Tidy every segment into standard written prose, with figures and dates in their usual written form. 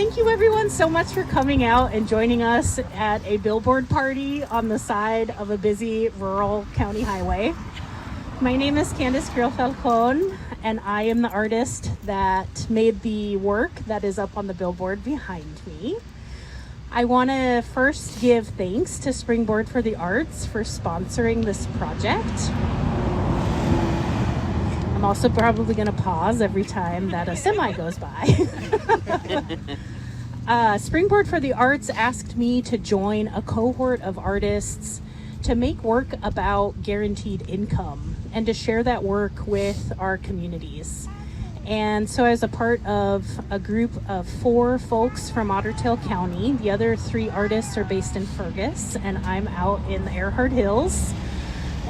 thank you everyone so much for coming out and joining us at a billboard party on the side of a busy rural county highway. My name is Kandace Creel Falcón, and I am the artist that made the work that is up on the billboard behind me. I want to first give thanks to Springboard for the Arts for sponsoring this project. I'm also probably going to pause every time that a semi goes by. Springboard for the Arts asked me to join a cohort of artists to make work about guaranteed income and to share that work with our communities. And so I was a part of a group of 4 folks from Otter Tail County. The other 3 artists are based in Fergus, and I'm out in the Earhart Hills.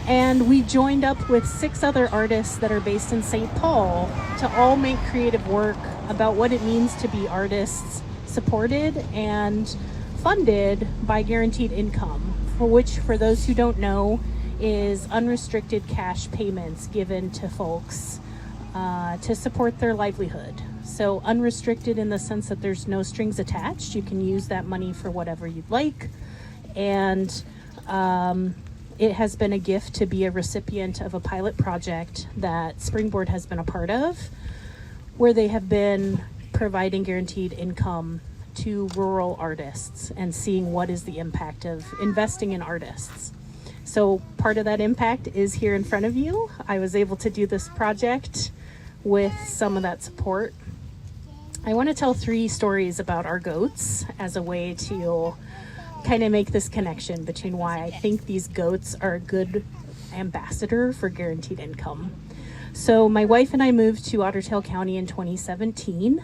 And we joined up with 6 other artists that are based in St. Paul to all make creative work about what it means to be artists supported and funded by guaranteed income, for which, for those who don't know, is unrestricted cash payments given to folks to support their livelihood. So unrestricted in the sense that there's no strings attached. You can use that money for whatever you'd like. And it has been a gift to be a recipient of a pilot project that Springboard has been a part of, where they have been providing guaranteed income to rural artists and seeing what is the impact of investing in artists. So part of that impact is here in front of you. I was able to do this project with some of that support. I want to tell 3 stories about our goats as a way to kind of make this connection between why I think these goats are a good ambassador for guaranteed income. So my wife and I moved to Otter Tail County in 2017.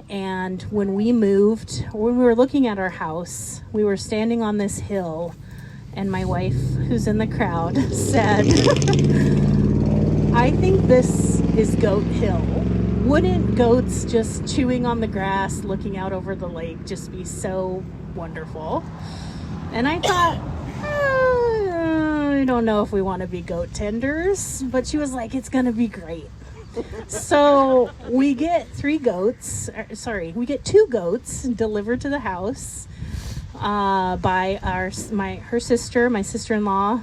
And when we moved, when we were looking at our house, we were standing on this hill, and my wife, who's in the crowd, said, I think this is Goat Hill. Wouldn't goats just chewing on the grass, looking out over the lake, just be so wonderful? And I thought, I don't know if we want to be goat tenders, but she was like, it's going to be great. So we get 2 goats delivered to the house by her sister, my sister-in-law,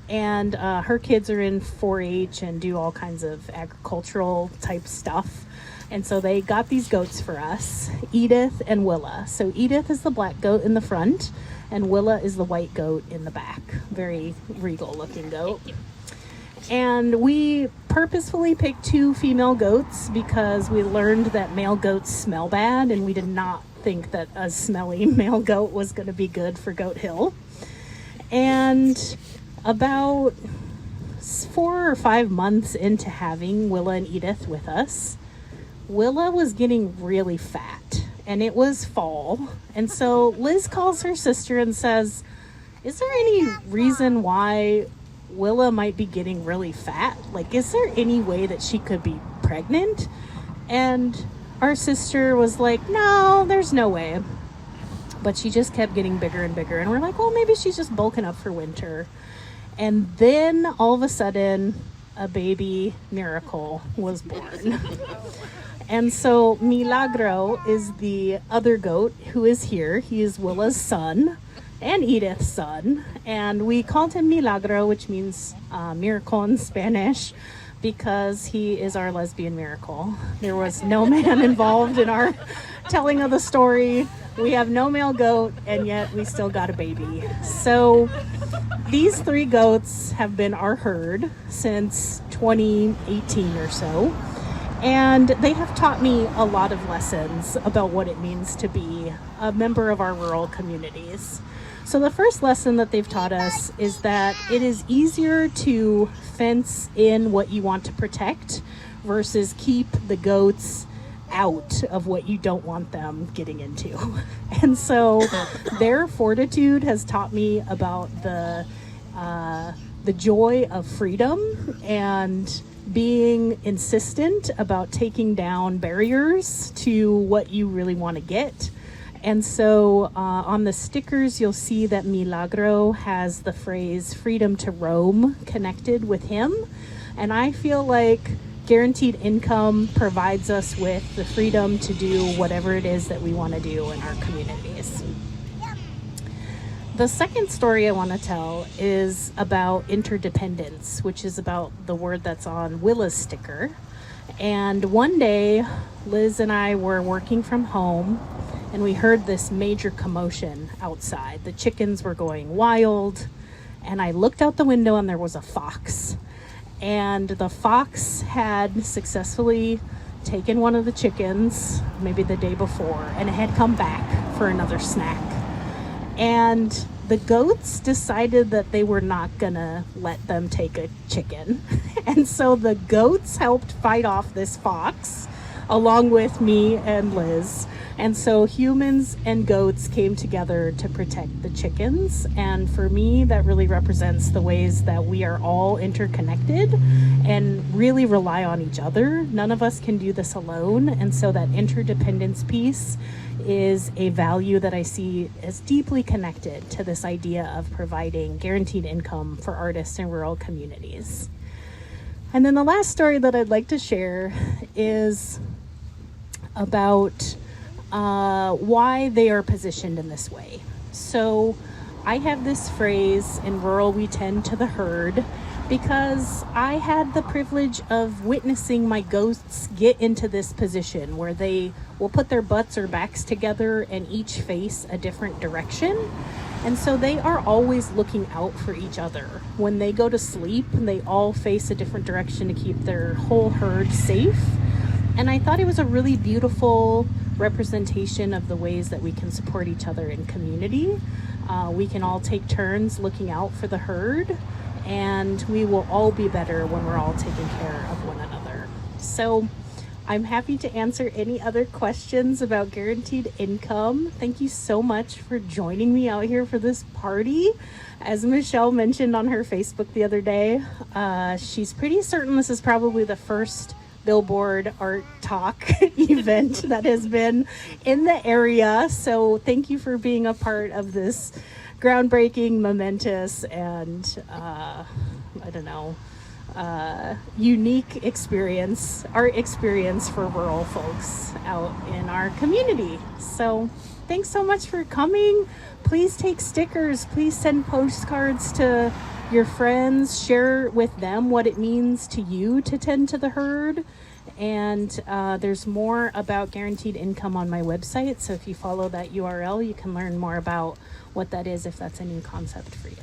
and her kids are in 4-H and do all kinds of agricultural type stuff. And so they got these goats for us, Edith and Willa. So Edith is the black goat in the front, and Willa is the white goat in the back. Very regal looking goat. And we purposefully picked 2 female goats because we learned that male goats smell bad, and we did not think that a smelly male goat was going to be good for Goat Hill. And about 4 or 5 months into having Willa and Edith with us, Willa was getting really fat, and it was fall. And so Liz calls her sister and says, is there any reason why Willa might be getting really fat? Like, is there any way that she could be pregnant? And our sister was like, no, there's no way. But she just kept getting bigger and bigger. And we're like, well, maybe she's just bulking up for winter. And then all of a sudden, a baby miracle was born. And so Milagro is the other goat who is here. He is Willa's son and Edith's son, and we called him Milagro, which means miracle in Spanish, because he is our lesbian miracle. There was no man involved in our telling of the story. We have no male goat, and yet we still got a baby. So these 3 goats have been our herd since 2018 or so, and they have taught me a lot of lessons about what it means to be a member of our rural communities. So the first lesson that they've taught us is that it is easier to fence in what you want to protect versus keep the goats out of what you don't want them getting into. And so their fortitude has taught me about the joy of freedom and being insistent about taking down barriers to what you really want to get. And so on the stickers, you'll see that Milagro has the phrase freedom to roam connected with him. And I feel like guaranteed income provides us with the freedom to do whatever it is that we want to do in our communities. The second story I want to tell is about interdependence, which is about the word that's on Willa's sticker. And one day, Liz and I were working from home, and we heard this major commotion outside. The chickens were going wild, and I looked out the window and there was a fox. And the fox had successfully taken one of the chickens, maybe the day before, and it had come back for another snack. And the goats decided that they were not gonna let them take a chicken. And so the goats helped fight off this fox along with me and Liz. And so humans and goats came together to protect the chickens. And for me, that really represents the ways that we are all interconnected and really rely on each other. None of us can do this alone. And so that interdependence piece is a value that I see as deeply connected to this idea of providing guaranteed income for artists in rural communities. And then the last story that I'd like to share is about why they are positioned in this way. So I have this phrase, in rural we tend to the herd, because I had the privilege of witnessing my goats get into this position where they will put their butts or backs together and each face a different direction. And so they are always looking out for each other. When they go to sleep, they all face a different direction to keep their whole herd safe. And I thought it was a really beautiful representation of the ways that we can support each other in community. We can all take turns looking out for the herd, and we will all be better when we're all taking care of one another. So I'm happy to answer any other questions about guaranteed income. Thank you so much for joining me out here for this party. As Michelle mentioned on her Facebook the other day, she's pretty certain this is probably the first Billboard Art Talk event that has been in the area. So thank you for being a part of this groundbreaking, momentous, and unique experience, art experience for rural folks out in our community. So thanks so much for coming. Please take stickers. Please send postcards to your friends. Share with them what it means to you to tend to the herd. And there's more about guaranteed income on my website. So if you follow that URL, you can learn more about what that is, if that's a new concept for you.